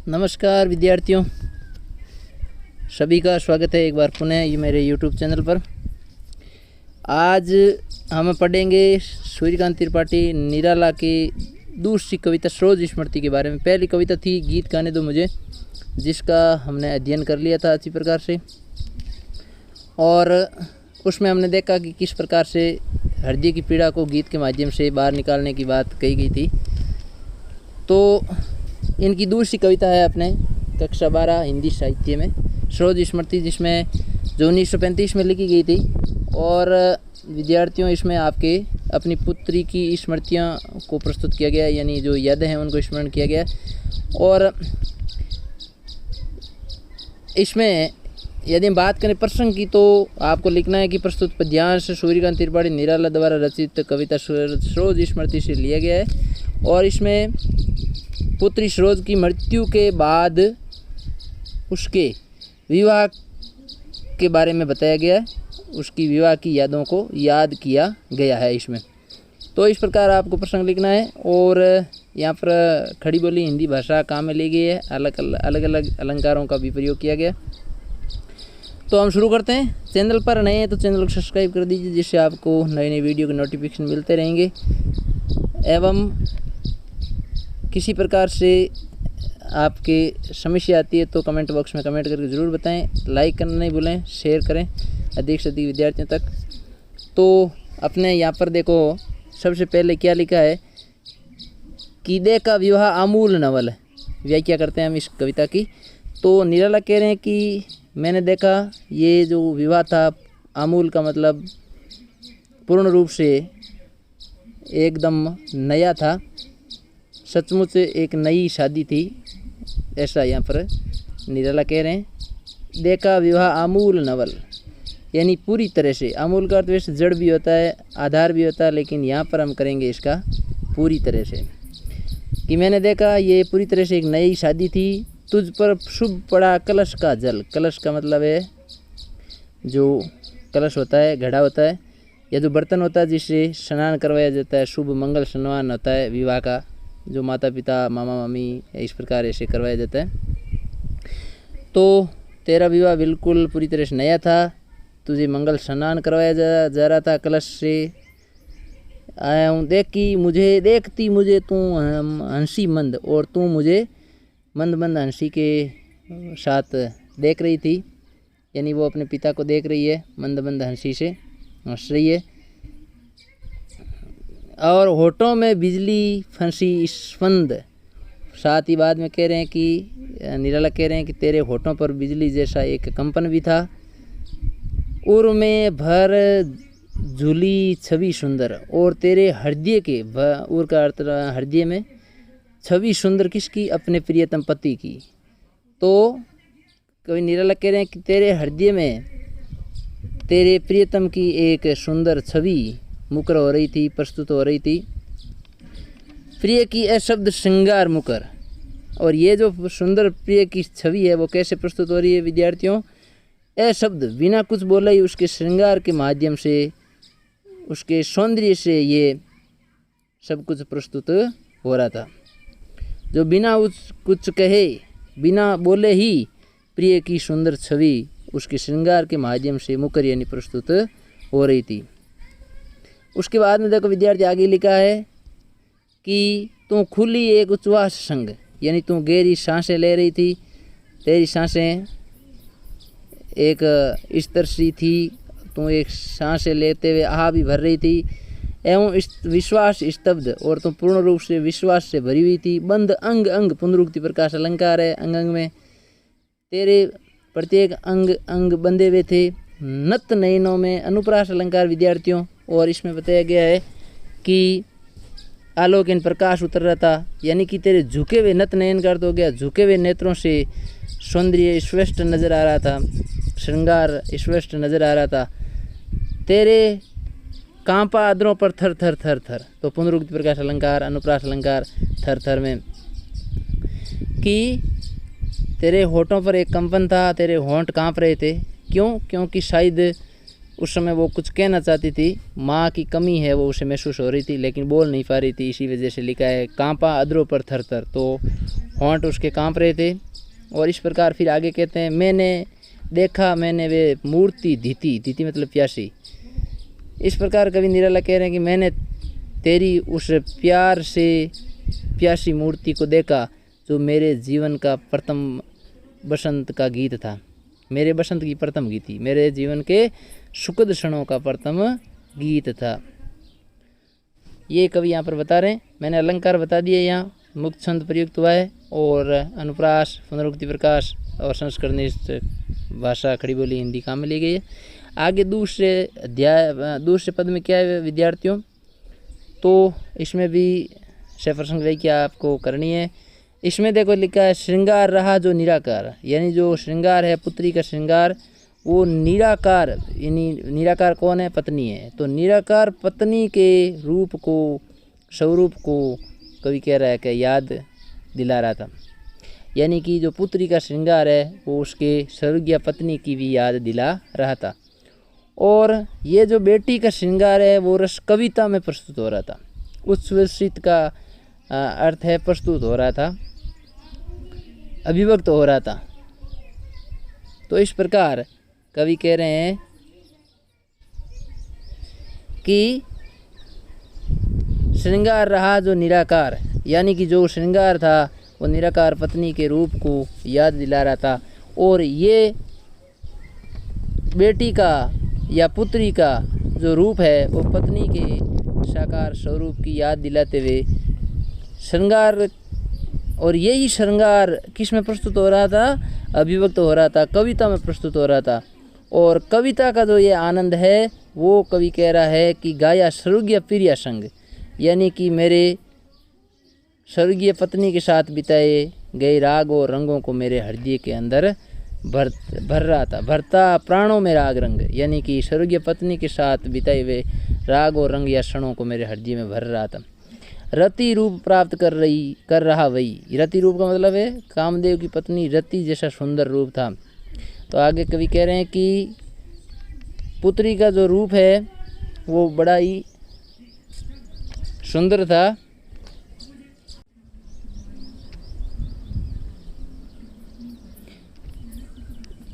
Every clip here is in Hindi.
नमस्कार विद्यार्थियों, सभी का स्वागत है एक बार पुनः ये मेरे YouTube चैनल पर। आज हम पढ़ेंगे सूर्यकांत त्रिपाठी निराला की दूसरी कविता सरोज स्मृति के बारे में। पहली कविता थी गीत गाने दो मुझे, जिसका हमने अध्ययन कर लिया था अच्छी प्रकार से, और उसमें हमने देखा कि किस प्रकार से हृदय की पीड़ा को गीत के माध्यम से बाहर निकालने की बात कही गई थी। तो इनकी दूसरी कविता है अपने कक्षा 12 हिंदी साहित्य में सरोज स्मृति, जिसमें जो 1935 में लिखी गई थी। और विद्यार्थियों, इसमें आपके अपनी पुत्री की स्मृतियाँ को प्रस्तुत किया गया, यानी जो यादें हैं उनको स्मरण किया गया। और इसमें यदि हम बात करें प्रसंग की, तो आपको लिखना है कि प्रस्तुत पद्यांश सूर्यकांत त्रिपाठी निराला द्वारा रचित कविता सरोज स्मृति से लिया गया है। और इसमें पुत्री सरोज की मृत्यु के बाद उसके विवाह के बारे में बताया गया है, उसकी विवाह की यादों को याद किया गया है इसमें। तो इस प्रकार आपको प्रसंग लिखना है। और यहाँ पर खड़ी बोली हिंदी भाषा काम में ली गई है, अलग अलग अलंकारों का भी प्रयोग किया गया। तो हम शुरू करते हैं। चैनल पर नए हैं तो चैनल को सब्सक्राइब कर दीजिए, जिससे आपको नई नई वीडियो के नोटिफिकेशन मिलते रहेंगे। एवं किसी प्रकार से आपके समस्या आती है तो कमेंट बॉक्स में कमेंट करके ज़रूर बताएं। लाइक करना नहीं भूलें, शेयर करें अधिक से अधिक विद्यार्थियों तक। तो अपने यहाँ पर देखो, सबसे पहले क्या लिखा है, कीदे का विवाह अमूल नवल। व्याख्या करते हैं हम इस कविता की। तो निराला कह रहे हैं कि मैंने देखा ये जो विवाह था, अमूल का मतलब पूर्ण रूप से एकदम नया था, सचमुच एक नई शादी थी, ऐसा यहाँ पर निराला कह रहे हैं। देखा विवाह अमूल नवल, यानी पूरी तरह से। अमूल का अर्थ वैसे जड़ भी होता है, आधार भी होता है, लेकिन यहाँ पर हम करेंगे इसका पूरी तरह से, कि मैंने देखा ये पूरी तरह से एक नई शादी थी। तुझ पर शुभ पड़ा कलश का जल। कलश का मतलब है जो कलश होता है, घड़ा होता है, या जो बर्तन होता है जिससे स्नान करवाया जाता है, शुभ मंगल स्नान होता है विवाह का, जो माता पिता मामा मामी इस प्रकार ऐसे करवाया जाता है। तो तेरा विवाह बिल्कुल पूरी तरह से नया था, तुझे मंगल स्नान करवाया जा रहा था, कलश से आया हूँ। देखती मुझे तू हंसी मंद, और तू मुझे मंद मंद हंसी के साथ देख रही थी, यानी वो अपने पिता को देख रही है, मंद मंद हंसी से हंस रही है। और होठों में बिजली फंसी स्पंद। साथ ही बाद में कह रहे हैं कि निराला कह रहे हैं कि तेरे होठों पर बिजली जैसा एक कंपन भी था। उर में भर झूली छवि सुंदर, और तेरे हृदय के, उर का अर्थ हृदय में, छवि सुंदर किसकी, अपने प्रियतम पति की। तो कवि निराला कह रहे हैं कि तेरे हृदय में तेरे प्रियतम की एक सुंदर छवि मुकर हो रही थी, प्रस्तुत हो रही थी। प्रिय की अशब्द श्रृंगार मुकर। और ये जो सुंदर प्रिय की छवि है वो कैसे प्रस्तुत हो रही है विद्यार्थियों, अशब्द, बिना कुछ बोले ही उसके श्रृंगार के माध्यम से, उसके सौंदर्य से ये सब कुछ प्रस्तुत हो रहा था। जो बिना कुछ कहे, बिना बोले ही प्रिय की सुंदर छवि उसके श्रृंगार के माध्यम से मुकर यानी प्रस्तुत हो रही थी। उसके बाद में देखो विद्यार्थी आगे लिखा है कि तू खुली एक उच्छ्वास संग, यानी तू गहरी सांसें ले रही थी, तेरी सांसें एक स्तर सी थी, तू एक सांसें लेते हुए आह भी भर रही थी। एवं विश्वास स्तब्ध, और तुम पूर्ण रूप से विश्वास से भरी हुई थी। बंद अंग अंग, पुनरुक्ति प्रकाश अलंकार है, अंग अंग में तेरे प्रत्येक अंग अंग बंधे हुए थे। नत नयनों में अनुप्रास अलंकार विद्यार्थियों। और इसमें बताया गया है कि आलोक इन प्रकाश उतर रहा था, यानी कि तेरे झुके हुए, नत नयन का अर्थ हो गया झुके हुए नेत्रों से सौंदर्य स्पष्ट नजर आ रहा था, श्रृंगार स्पष्ट नजर आ रहा था। तेरे कांपा अधरों पर थर थर थर थर। तो पुनरुक्ति प्रकाश अलंकार, अनुप्रास अलंकार थर थर में, कि तेरे होठों पर एक कंपन था, तेरे होंठ कांप रहे थे। क्यों? क्योंकि शायद उस समय वो कुछ कहना चाहती थी, माँ की कमी है वो उसे महसूस हो रही थी, लेकिन बोल नहीं पा रही थी, इसी वजह से लिखा है कांपा अधरों पर थर थर। तो होंठ उसके कांप रहे थे। और इस प्रकार फिर आगे कहते हैं, मैंने देखा मैंने वे मूर्ति धीती मतलब प्यासी। इस प्रकार कवि निराला कह रहे हैं कि मैंने तेरी उस प्यार से प्यासी मूर्ति को देखा जो मेरे जीवन का प्रथम बसंत का गीत था, मेरे बसंत की प्रथम गीत थी, मेरे जीवन के सुखद क्षणों का प्रथम गीत था। ये कवि यहाँ पर बता रहे हैं। मैंने अलंकार बता दिए, यहाँ मुक्त छंद प्रयुक्त हुआ है और अनुप्रास, पुनरुक्ति प्रकाश और संस्करणिष्ठ भाषा खड़ी बोली हिंदी काम में ली गई है। आगे दूसरे पद में क्या है विद्यार्थियों, तो इसमें भी सप्रसंग व्याख्या आपको करनी है। इसमें देखो लिखा है, श्रृंगार रहा जो निराकार, यानी जो श्रृंगार है पुत्री का श्रृंगार वो निराकार, यानी निराकार कौन है, पत्नी है। तो निराकार पत्नी के रूप को, स्वरूप को कवि कह रहा है कि याद दिला रहा था, यानी कि जो पुत्री का श्रृंगार है वो उसके स्वर्गीय पत्नी की भी याद दिला रहा था। और ये जो बेटी का श्रृंगार है वो रस कविता में प्रस्तुत हो रहा था, उच्छ्वसित का अर्थ है प्रस्तुत हो रहा था, अभिव्यक्त हो रहा था। तो इस प्रकार कवि कह रहे हैं कि श्रृंगार रहा जो निराकार, यानी कि जो श्रृंगार था वो निराकार पत्नी के रूप को याद दिला रहा था। और ये बेटी का या पुत्री का जो रूप है वो पत्नी के साकार स्वरूप की याद दिलाते हुए श्रृंगार, और यही श्रृंगार किस में प्रस्तुत हो रहा था, अभिव्यक्त हो रहा था, कविता में प्रस्तुत हो रहा था। और कविता का जो ये आनंद है वो कवि कह रहा है कि गाया स्वर्गीय प्रिया संग, यानी कि मेरे स्वर्गीय पत्नी के साथ बिताए गए राग और रंगों को मेरे हृदय के अंदर भर रहा था। भरता प्राणों में राग रंग, यानी कि स्वर्गीय पत्नी के साथ बिताए हुए राग और रंग या क्षणों को मेरे हृदय में भर रहा था। रति रूप प्राप्त कर रहा वही, रति रूप का मतलब है कामदेव की पत्नी रति जैसा सुंदर रूप था। तो आगे कवि कह रहे हैं कि पुत्री का जो रूप है वो बड़ा ही सुंदर था।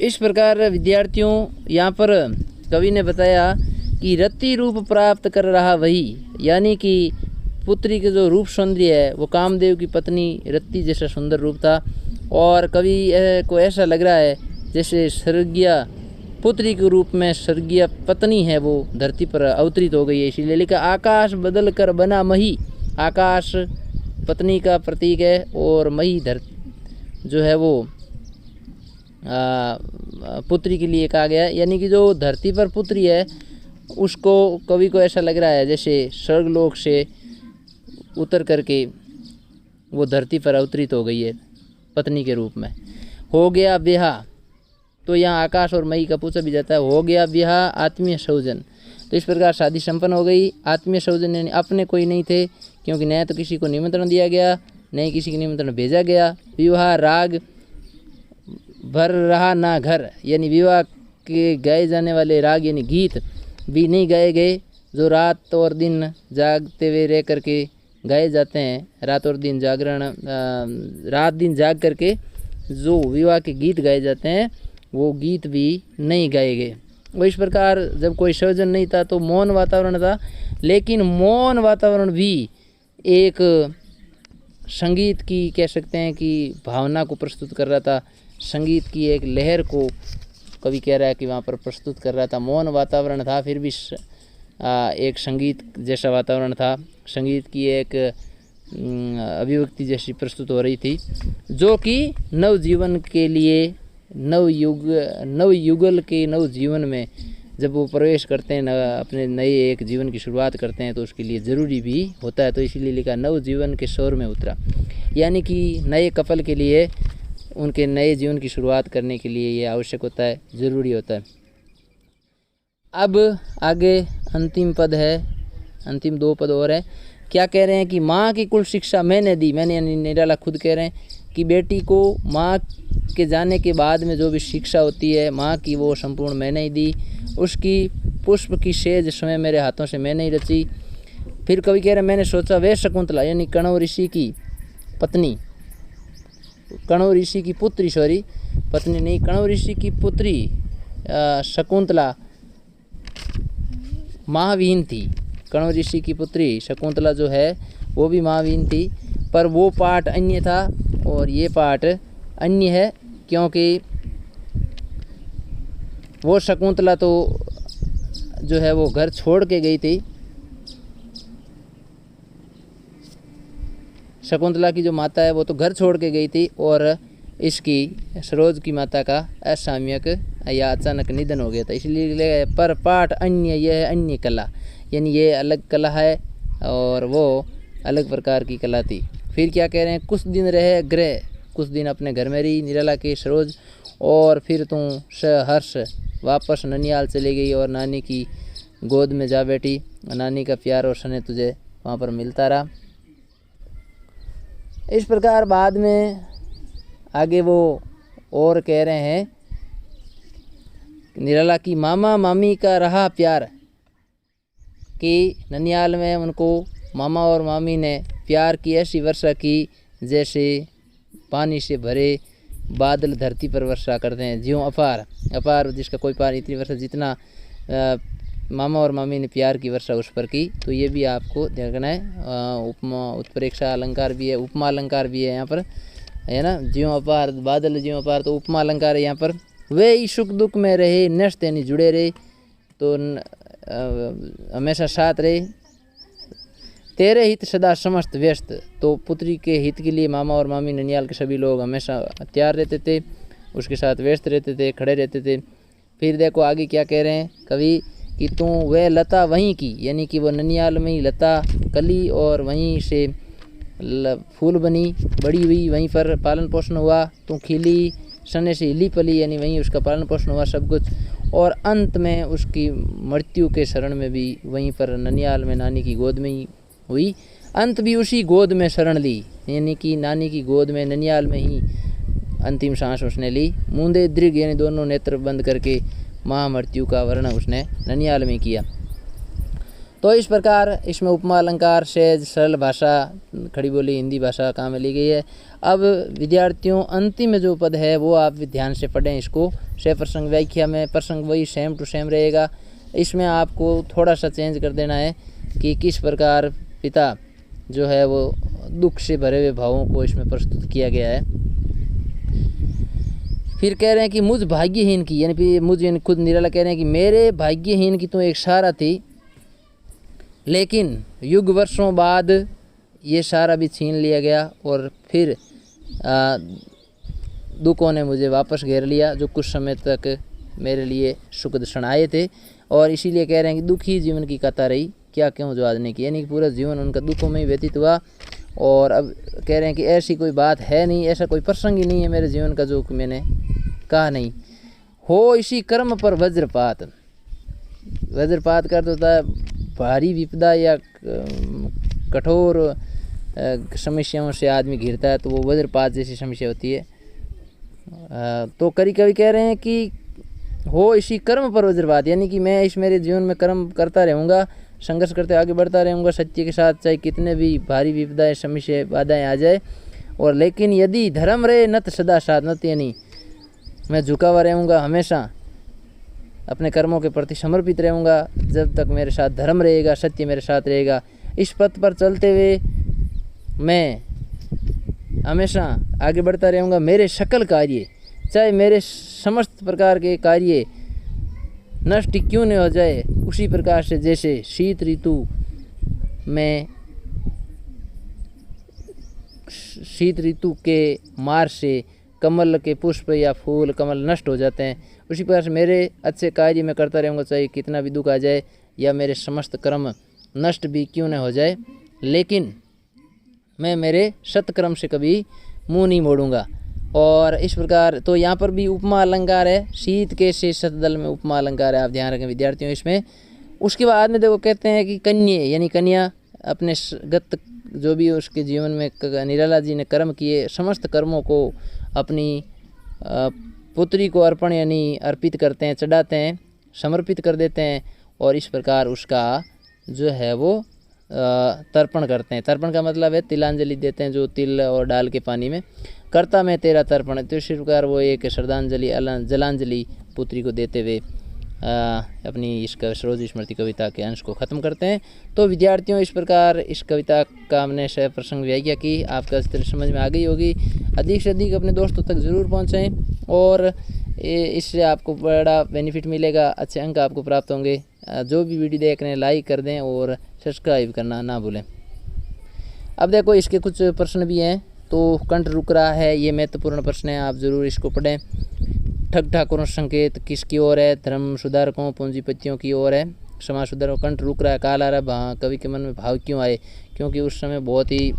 इस प्रकार विद्यार्थियों यहाँ पर कवि ने बताया कि रति रूप प्राप्त कर रहा वही, यानी कि पुत्री के जो रूप सौंदर्य है वो कामदेव की पत्नी रति जैसा सुंदर रूप था। और कवि को ऐसा लग रहा है जैसे स्वर्गीय पुत्री के रूप में स्वर्गीय पत्नी है वो धरती पर अवतरित हो गई है। इसीलिए लिखा, आकाश बदल कर बना मही, आकाश पत्नी का प्रतीक है और मही जो है वो पुत्री के लिए कहा गया है। यानी कि जो धरती पर पुत्री है उसको कवि को ऐसा लग रहा है जैसे स्वर्गलोक से उतर करके वो धरती पर अवतरित हो गई है पत्नी के रूप में। हो गया ब्याह, तो यहाँ आकाश और मई का पूछा भी जाता है, हो गया ब्याह आत्मीय सौजन। तो इस प्रकार शादी संपन्न हो गई। आत्मीय सौजन यानी अपने कोई नहीं थे, क्योंकि न तो किसी को निमंत्रण दिया गया न ही किसी को निमंत्रण भेजा गया। विवाह राग भर रहा ना घर, यानी विवाह के गाए जाने वाले राग यानी गीत भी नहीं गाए गए, जो रात और दिन जागते हुए रह करके गाए जाते हैं। रात और दिन जागरण, रात दिन जाग करके जो विवाह के गीत गाए जाते हैं वो गीत भी नहीं गाए गए। वो इस प्रकार जब कोई सौजन नहीं था तो मौन वातावरण था, लेकिन मौन वातावरण भी एक संगीत की कह सकते हैं कि भावना को प्रस्तुत कर रहा था। संगीत की एक लहर को कवि कह रहा है कि वहाँ पर प्रस्तुत कर रहा था। मौन वातावरण था फिर भी एक संगीत जैसा वातावरण था, संगीत की एक अभिव्यक्ति जैसी प्रस्तुत हो रही थी, जो कि नवजीवन के लिए नवयुगल के नव जीवन में जब वो प्रवेश करते हैं, अपने नए एक जीवन की शुरुआत करते हैं, तो उसके लिए ज़रूरी भी होता है। तो इसीलिए लिखा नव जीवन के शोर में उतरा, यानी कि नए कपल के लिए उनके नए जीवन की शुरुआत करने के लिए ये आवश्यक होता है, ज़रूरी होता है। अब आगे अंतिम पद है, अंतिम 2 पद और है। क्या कह रहे हैं कि माँ की कुल शिक्षा मैंने दी, मैंने यानी निराला खुद कह रहे हैं कि बेटी को माँ के जाने के बाद में जो भी शिक्षा होती है माँ की वो संपूर्ण मैंने ही दी। उसकी पुष्प की सेज स्वयं मेरे हाथों से मैंने ही रची। फिर कवि कह रहे हैं मैंने सोचा वे शकुंतला यानी कण्व ऋषि की पत्नी कण्व ऋषि की पुत्री, सॉरी पत्नी नहीं, कण्व ऋषि की पुत्री शकुंतला महावीन थी। कण्व ऋषि की पुत्री शकुंतला जो है वो भी महावीन थी, पर वो पाठ अन्य था और ये पाठ अन्य है, क्योंकि वो शकुंतला तो जो है वो घर छोड़ के गई थी। शकुंतला की जो माता है वो तो घर छोड़ के गई थी, और इसकी सरोज की माता का असामयिक या अचानक निधन हो गया था, इसलिए पर पाठ अन्य, यह है अन्य कला, यानी ये अलग कला है और वो अलग प्रकार की कला थी। फिर क्या कह रहे हैं, कुछ दिन रहे गृह, कुछ दिन अपने घर में रही निराला की सरोज, और फिर तू सहर्ष वापस ननियाल चली गई और नानी की गोद में जा बैठी। नानी का प्यार और स्नेह तुझे वहाँ पर मिलता रहा। इस प्रकार बाद में आगे वो और कह रहे हैं, निराला की मामा मामी का रहा प्यार, कि ननियाल में उनको मामा और मामी ने प्यार की ऐसी वर्षा की जैसे पानी से भरे बादल धरती पर वर्षा करते हैं, ज्यों अपार अपार जिसका कोई पार, इतनी वर्षा जितना मामा और मामी ने प्यार की वर्षा उस पर की। तो ये भी आपको देखना है। उपमा उत्प्रेक्षा अलंकार भी है, उपमा अलंकार भी है यहाँ पर, है ना। ज्यों अपार बादल ज्यों अपार, तो उपमा अलंकार है यहाँ पर। वे ही सुख दुख में रहे नष्ट यानी जुड़े रहे, तो हमेशा साथ रहे। तेरे हित सदा समस्त व्यस्त, तो पुत्री के हित के लिए मामा और मामी ननियाल के सभी लोग हमेशा तैयार रहते थे, उसके साथ व्यस्त रहते थे, खड़े रहते थे। फिर देखो आगे क्या कह रहे हैं कवि, कि तू वह लता वहीं की, यानी कि वो ननियाल में ही लता कली और वहीं से फूल बनी, बड़ी हुई, वहीं पर पालन पोषण हुआ। तू खिली सने से हिली पली, यानी वहीं उसका पालन पोषण हुआ सब कुछ। और अंत में उसकी मृत्यु के शरण में भी वहीं पर ननियाल में नानी की गोद में ही हुई। अंत भी उसी गोद में शरण ली, यानी कि नानी की गोद में ननियाल में ही अंतिम सांस उसने ली। मूंदे दृग यानी दोनों नेत्र बंद करके महामृत्यु का वर्णन उसने ननियाल में किया। तो इस प्रकार इसमें उपमा अलंकार, सहज सरल भाषा, खड़ी बोली हिंदी भाषा काम में ली गई है। अब विद्यार्थियों अंतिम जो पद है वो आप ध्यान से पढ़ें इसको। से प्रसंग व्याख्या में प्रसंग वही सेम टू सेम रहेगा, इसमें आपको थोड़ा सा चेंज कर देना है कि किस प्रकार पिता जो है वो दुख से भरे हुए भावों को इसमें प्रस्तुत किया गया है। फिर कह रहे हैं कि मुझ भाग्यहीन की, यानी कि मुझ यानी खुद निराला कह रहे हैं कि मेरे भाग्यहीन की तो एक सहारा थी, लेकिन युग वर्षों बाद ये सहारा भी छीन लिया गया और फिर दुखों ने मुझे वापस घेर लिया, जो कुछ समय तक मेरे लिए सुख क्षण आए थे। और इसीलिए कह रहे हैं कि दुखी जीवन की कथा रही, क्या क्यों जो आज नहीं की, यानी कि पूरा जीवन उनका दुखों में ही व्यतीत हुआ। और अब कह रहे हैं कि ऐसी कोई बात है नहीं, ऐसा कोई प्रसंग ही नहीं है मेरे जीवन का जो कि मैंने कहा नहीं। हो इसी कर्म पर वज्रपात, वज्रपात कर होता है भारी विपदा या कठोर समस्याओं से आदमी घिरता है, तो वो वज्रपात जैसी समस्या होती है। तो कभी कभी कह रहे हैं कि हो इसी कर्म पर वज्रपात, यानी कि मैं इस मेरे जीवन में कर्म करता रहूँगा, संघर्ष करते आगे बढ़ता रहूँगा सत्य के साथ, चाहे कितने भी भारी विपदाएं समस्या बाधाएं आ जाए। और लेकिन यदि धर्म रहे नत सदा साथ, नत यानी मैं झुका हुआ रहूँगा, हमेशा अपने कर्मों के प्रति समर्पित रहूँगा। जब तक मेरे साथ धर्म रहेगा, सत्य मेरे साथ रहेगा, इस पथ पर चलते हुए मैं हमेशा आगे बढ़ता रहूँगा। मेरे सकल कार्य, चाहे मेरे समस्त प्रकार के कार्य नष्ट क्यों न हो जाए, उसी प्रकार से जैसे शीत ऋतु में शीत ऋतु के मार से कमल के पुष्प या फूल कमल नष्ट हो जाते हैं, उसी प्रकार से मेरे अच्छे कार्य में करता रहूँगा, चाहे कितना भी दुख आ जाए या मेरे समस्त कर्म नष्ट भी क्यों न हो जाए, लेकिन मैं मेरे सत्कर्म से कभी मुंह नहीं मोड़ूंगा। और इस प्रकार तो यहाँ पर भी उपमा अलंकार है, शीत के से शतदल में उपमा अलंकार है, आप ध्यान रखें विद्यार्थियों इसमें। उसके बाद में देखो कहते हैं कि कन्या, यानी कन्या अपने गत जो भी उसके जीवन में निराला जी ने कर्म किए, समस्त कर्मों को अपनी पुत्री को अर्पण यानी अर्पित करते हैं, चढ़ाते हैं, समर्पित कर देते हैं, और इस प्रकार उसका जो है वो तर्पण करते हैं। तर्पण का मतलब है तिलांजलि देते हैं, जो तिल और डाल के पानी में करता मैं तेरा तर्पण। तो इस प्रकार वो एक श्रद्धांजलि जलांजलि पुत्री को देते हुए अपनी इस सरोज स्मृति कविता के अंश को ख़त्म करते हैं। तो विद्यार्थियों, इस प्रकार इस कविता का हमने सह प्रसंग व्याख्या की, आपका स्तर समझ में आ गई होगी। अधिक से अधिक अपने दोस्तों तक ज़रूर पहुंचाएं और इससे आपको बड़ा बेनिफिट मिलेगा, अच्छे अंक आपको प्राप्त होंगे। जो भी वीडियो देख रहे हैं लाइक कर दें और सब्सक्राइब करना ना भूलें। अब देखो इसके कुछ प्रश्न भी हैं। तो कंठ रुक रहा है, ये महत्वपूर्ण प्रश्न है, आप ज़रूर इसको पढ़ें। ठग ठाकुरों संकेत किसकी ओर है? धर्म सुधारकों पूंजीपतियों की ओर है। समाज सुधारकों। कंठ रुक रहा है, काल आ रहा है, कवि के मन में भाव क्यों आए? क्योंकि उस समय बहुत ही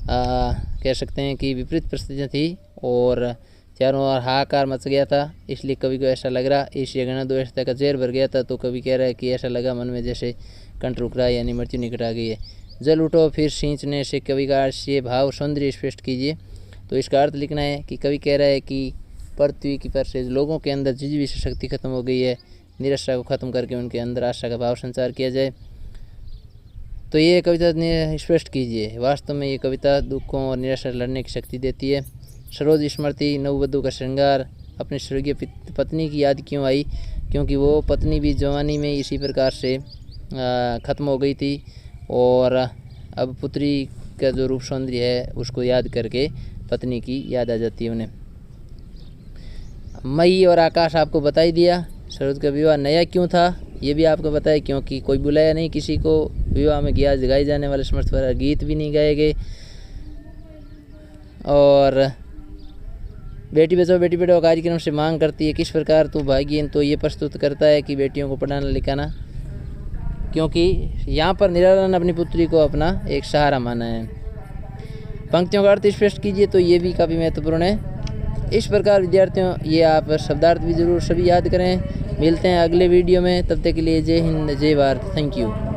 कह सकते हैं कि विपरीत परिस्थितियाँ थी और चारों ओर हाहाकार मच गया था, इसलिए कवि को ऐसा लग रहा। इस यज्ञ द्वेषता का जहर भर गया था, तो कवि कह रहा है कि ऐसा लगा मन में जैसे कंठ रुक रहा है, यानी मृत्यु निकट आ गई है। जल उठो फिर सींचने से कवि का ये भाव सौंदर्य स्पष्ट कीजिए। तो इसका अर्थ लिखना है कि कवि कह रहा है कि पृथ्वी की पर से लोगों के अंदर जिजीवी शक्ति खत्म हो गई है, निराशा को खत्म करके उनके अंदर आशा का भाव संचार किया जाए। तो ये कविता स्पष्ट कीजिए। वास्तव में ये कविता दुखों और निराशा लड़ने की शक्ति देती है। सरोज स्मृति नववधू का श्रृंगार। अपनी स्वर्गीय पत्नी की याद क्यों आई? क्योंकि वो पत्नी भी जवानी में इसी प्रकार से ख़त्म हो गई थी और अब पुत्री का जो रूप सौंदर्य है उसको याद करके पत्नी की याद आ जाती है उन्हें। मई और आकाश आपको बता ही दिया। सरोज का विवाह नया क्यों था ये भी आपको बताया, क्योंकि कोई बुलाया नहीं किसी को। विवाह में गाए जाने वाले समर्थ वाला गीत भी नहीं गाए गए। और बेटी बचाओ बेटी पढ़ाओ कार्यक्रम से मांग करती है किस प्रकार तू भाग्यहीन। तो ये प्रस्तुत करता है कि बेटियों को पढ़ाना लिखाना, क्योंकि यहाँ पर निराला ने अपनी पुत्री को अपना एक सहारा माना है। पंक्तियों का अर्थ स्पष्ट कीजिए। तो ये भी काफ़ी महत्वपूर्ण है। इस प्रकार विद्यार्थियों ये आप शब्दार्थ भी ज़रूर सभी याद करें। मिलते हैं अगले वीडियो में, तब तक के लिए जय हिंद जय भारत। Thank you.